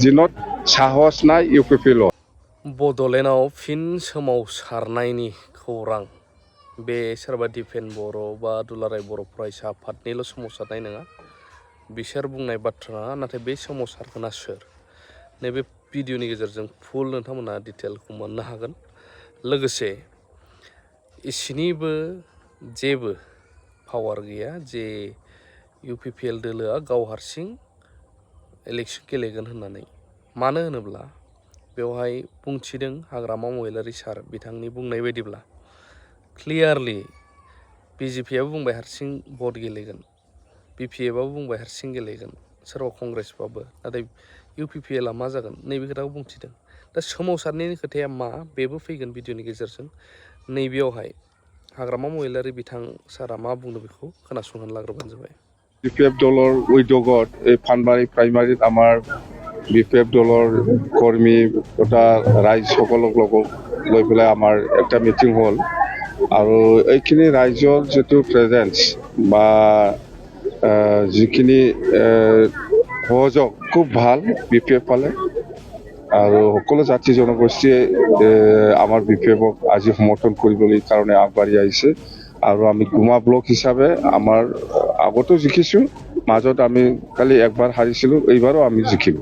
जिनत साहस नाय इउपिपिएल बड'लेण्डआव फिन सोमावसारनायनि खौरां बे सोरबा दिफेन बर' बा दुलाराय बर' फरायसा आफादनिल' सोमावसारनाय नङा बिसोर बुंनाय बाथ्रा नङा नाथाय बे सोमावसारगोना सोर नैबे भिडिअनि गेजेरजों फुल नोंथांमोना डिटेलखौ मोननो हागोन लोगोसे इसिनिबो जेबो पावार गैया जे इउपिपिएल दोलोआ गाव हारसिं इलेक्सन गेलेगोन होननानै मानो होनोब्ला बेवहाय बुंथिदों हाग्रामा महिलारि सार बिथांनि बुंनाय बायदिब्ला क्लियारलि बिजेपिआबो बुंबाय हारसिं भट गेलेगोन बिपिएफआबो बुंबाय हारसिं गेलेगोन सोरबा कंग्रेसबाबो नाथाय इउपिपिएलआ मा जागोन नैबे खोथाखौ बुंथिदों दा सोमावसारनायनि खोथाया मा बेबो फैगोन भिडिअनि गेजेरजों नैबेयावहाय हाग्रामा महिलारि बिथां सारा मा बुंदों बेखौ खोनासंनानै लाग्रोबानो जाबाय বিপিএফ দলৰ উদ্যোগত এই ফানবাৰী প্ৰাইমাৰীত আমাৰ বিপিএফ দলৰ কৰ্মী তথা ৰাইজসকলক লৈ পেলাই আমাৰ এটা মিটিং হ'ল আৰু এইখিনি ৰাইজৰ যিটো প্ৰেজেঞ্চ বা যিখিনি সহযোগ খুব ভাল বিপিএফ পালে আৰু সকলো জাতি জনগোষ্ঠীয়ে আমাৰ বিপিএফক আজি সমৰ্থন কৰিবলৈ কাৰণে আগবাঢ়ি আহিছে আৰু আমি গুমা ব্লক হিচাপে আমাৰ আগতো জিকিছোঁ মাজত আমি কালি একবাৰ হাৰিছিলোঁ এইবাৰো আমি জিকিম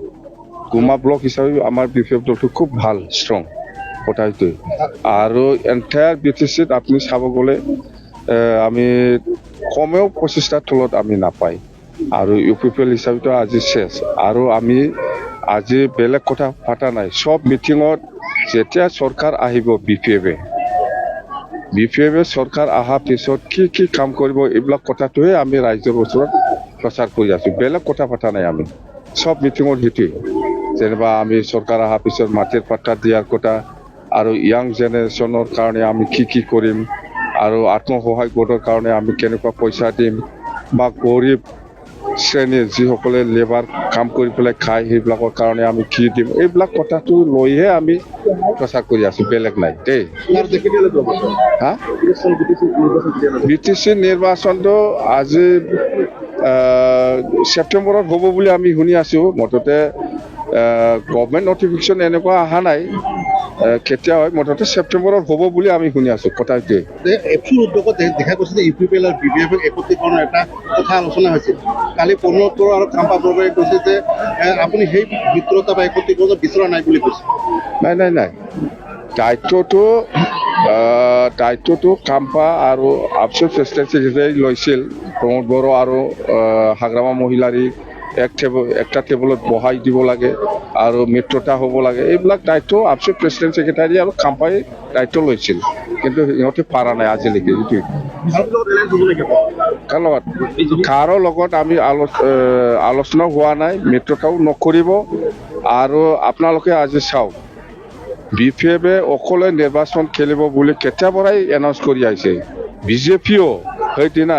গুমা ব্লক হিচাপে আমাৰ বিপিএফ দলটো খুব ভাল ষ্ট্ৰং কথাটোৱে আৰু এণ্টায়াৰ বিটিচিত আপুনি চাব গ'লে আমি কমেও 25টাৰ তলত আমি নাপায় আৰু ইউপিপিএল হিচাপেতো আজি শেষ আৰু আমি আজি বেলেগ কথা পাতা নাই সব মিটিঙত যেতিয়া চৰকাৰ আহিব বিপিএফে চৰকাৰ অহাৰ পিছত কি কাম কৰিব এইবিলাক কথাটোহে আমি ৰাইজৰ ওচৰত প্ৰচাৰ কৰি আছোঁ বেলেগ কথা পতা নাই আমি সব মিটিঙত সেইটোৱে যেনিবা আমি চৰকাৰ অহাৰ পিছত মাটিৰ পাট্টা দিয়াৰ কথা আৰু ইয়াং জেনেৰেশ্যনৰ কাৰণে আমি কি কৰিম আৰু আত্মসহায়ক গোটৰ কাৰণে আমি কেনেকুৱা পইচা দিম বা গৰীব শ্ৰেণীৰ যিসকলে লেবাৰ কাম কৰি পেলাই খায় সেইবিলাকৰ কাৰণে আমি কি দিম এইবিলাক কথাটো লৈহে আমি প্ৰচাৰ কৰি আছোঁ বেলেগ নাই দেই হা বিটিচি নিৰ্বাচনটো আজি ছেপ্টেম্বৰত হ'ব বুলি আমি শুনি আছোঁ মুঠতে গভৰ্ণমেণ্ট নটিফিকেশ্যন এনেকুৱা অহা নাই কেতিয়া হয় মুঠতে ছেপ্টেম্বৰত হ'ব বুলি আমি শুনি আছোঁ কথাটোৱে এফচুৰ উদ্যোগত দেখা গৈছে যে ইউপিপিএল আৰু বিপিএফৰ একত্ৰীকৰণৰ এটা কথা আলোচনা হৈছিল কালি পূৰ্ণোত্তৰ আৰু খাম্পা বৰবৰাই কৈছে যে আপুনি সেই মিত্ৰতা বা একত্ৰীকৰণ বিচৰা নাই বুলি কৈছে নাই দায়িত্বটো খাম্পা আৰু আফচুৰ প্ৰেচিডেণ্ট ছেক্ৰেটাৰী লৈছিল প্ৰমোদ বড়ো আৰু হাগ্ৰামা মহিলাৰী একটা টেবুলত বহাই দিব লাগে আৰু মিত্ৰতা হ'ব লাগে এইবিলাক দায়িত্ব আফচুৰ প্ৰেচিডেণ্ট ছেক্ৰেটাৰী আৰু খাম্পাই দায়িত্ব লৈছিল কিন্তু সিহঁতে পাৰা নাই আজিলৈকে এইটোৱে কাৰো লগত আমি আলোচনা হোৱা নাই মিত্ৰতাও নকৰিব আৰু আপোনালোকে আজি চাওক বিপিএফে অকলে নিৰ্বাচন খেলিব বুলি কেতিয়াৰ পৰাই এনাউন্স কৰি আহিছে বিজেপিও সেইদিনা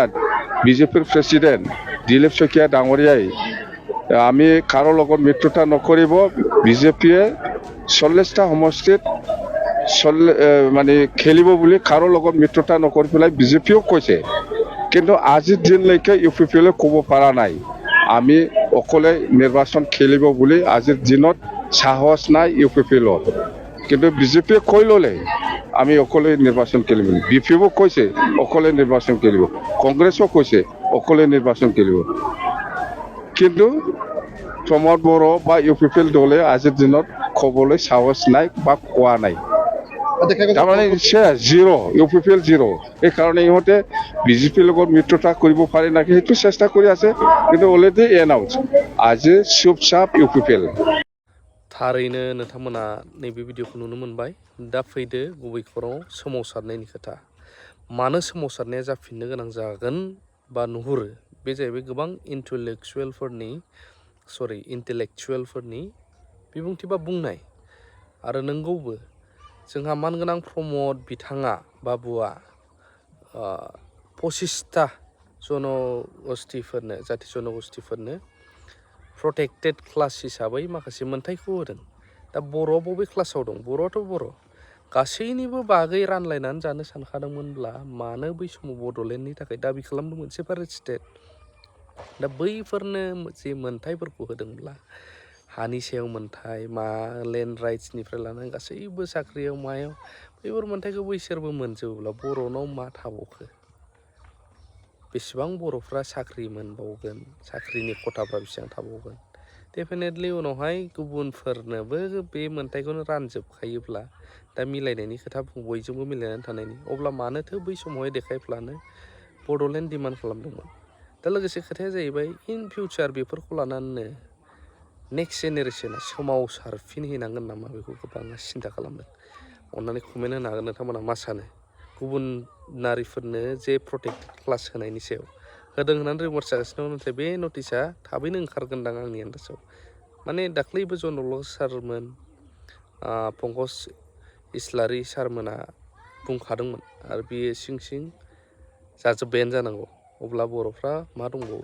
বিজেপিৰ প্ৰেচিডেণ্ট দিলীপ শইকীয়া ডাঙৰীয়াই আমি কাৰো লগত মিত্ৰতা নকৰিব বিজেপিয়ে 40টা সমষ্টিত মানে খেলিব বুলি কাৰো লগত মিত্ৰতা নকৰি পেলাই বিজেপিও কৈছে কিন্তু আজিৰ দিনলৈকে ইউপিপিএলে ক'ব পৰা নাই আমি অকলে নিৰ্বাচন খেলিব বুলি আজিৰ দিনত সাহস নাই ইউপিপিএলৰ কিন্তু বিজেপিয়ে কৈ ল'লে আমি অকলে নিৰ্বাচন খেলিম বুলি বিপিএফও কৈছে অকলে নিৰ্বাচন খেলিব কংগ্ৰেছো কৈছে অকলে নিৰ্বাচন খেলিব কিন্তু প্ৰমোদ বড়ো বা ইউপিপিএল দলে আজিৰ দিনত ক'বলৈ সাহস নাই বা কোৱা নাই তাৰমানে জিৰ' ইউপিপিএল জিৰ' এইকাৰণে ইহঁতে বিজেপিৰ লগত মিত্ৰতা কৰিব পাৰে নেকি সেইটো চেষ্টা কৰি আছে কিন্তু অলৰেডি এনাউন্স আজি চুপচাপ ইউপিপিএল थारैनो नोंथांमोना नैबे भिडिअखौ नुनो मोनबाय दा फैदो गुबै खौराङाव सोमावसारनायनि खोथा मानो सोमावसारनाया जाफिननो गोनां जागोन बा नुहुरो बे जाहैबाय गोबां इन्टेलेक्चुवेलफोरनि बिबुंथि बा बुंनाय आरो नंगौबो जोंहा मानगोनां प्रमद बिथाङा बाबुआ 25टा जनगोष्ठीफोरनो जाथि जनगोष्ठीफोरनो प्रटेक्टेड क्लास हिसाबै माखासे मोनथायखौ होदों दा बर'आ बबे क्लासाव दं बर'आथ' बर' गासैनिबो बागै रानलायनानै जानो सानखादोंमोनब्ला मानो बै समाव बड'लेण्डनि थाखाय दाबि खालामदोंमोन सेपारेट स्टेट दा बैफोरनो जे मोनथायफोरखौ होदोंब्ला हानि सायाव मोन्थाय मा लेन्ड राइट्सनिफ्राय लानानै गासैबो साख्रियाव मायाव बेफोर मोन्थायखौ बैसोरबो मोनजोबोब्ला बर'नाव मा थाबावखो बेसेबां बर'फ्रा साख्रि मोनबावगोन साख्रिनि खथाफ्रा बेसेबां थाबावगोन डेफिनेटलि उनावहाय गुबुनफोरनोबो बे मोन्थायखौनो रानजोबखायोब्ला दा मिलायनायनि खोथा बयजोंबो मिलायनानै थानायनि अब्ला मानोथो बै समावहाय देखायफ्लानो बड'लेण्ड डिमान्ड खालामदोंमोन दा लोगोसे खोथाया जाहैबाय इन फिउचार बेफोरखौ लानानैनो नेक्स्ट जेनेरेसना सोमावसारफिनहैनांगोन नामा बेखौ गोबाङा सिन्था खालामदों अननानै कमेन्ट होनो हागोन नोंथांमोना मा सानो गुबुन नारिफोरनो जे प्रटेक्टेड क्लास होनायनि सायाव होदों होननानै रिमर्स जागासिनो दं नाथाय बे नटिसा थाबैनो ओंखारगोनदां आंनि आन्दाजाव माने दाख्लैबो जनलक सारमोन पंकज इस्लारि सारमोना बुंखादोंमोन आरो बेयो सिं सिं जाजोब्बायानो जानांगौ अब्ला बर'फ्रा मा दंबावो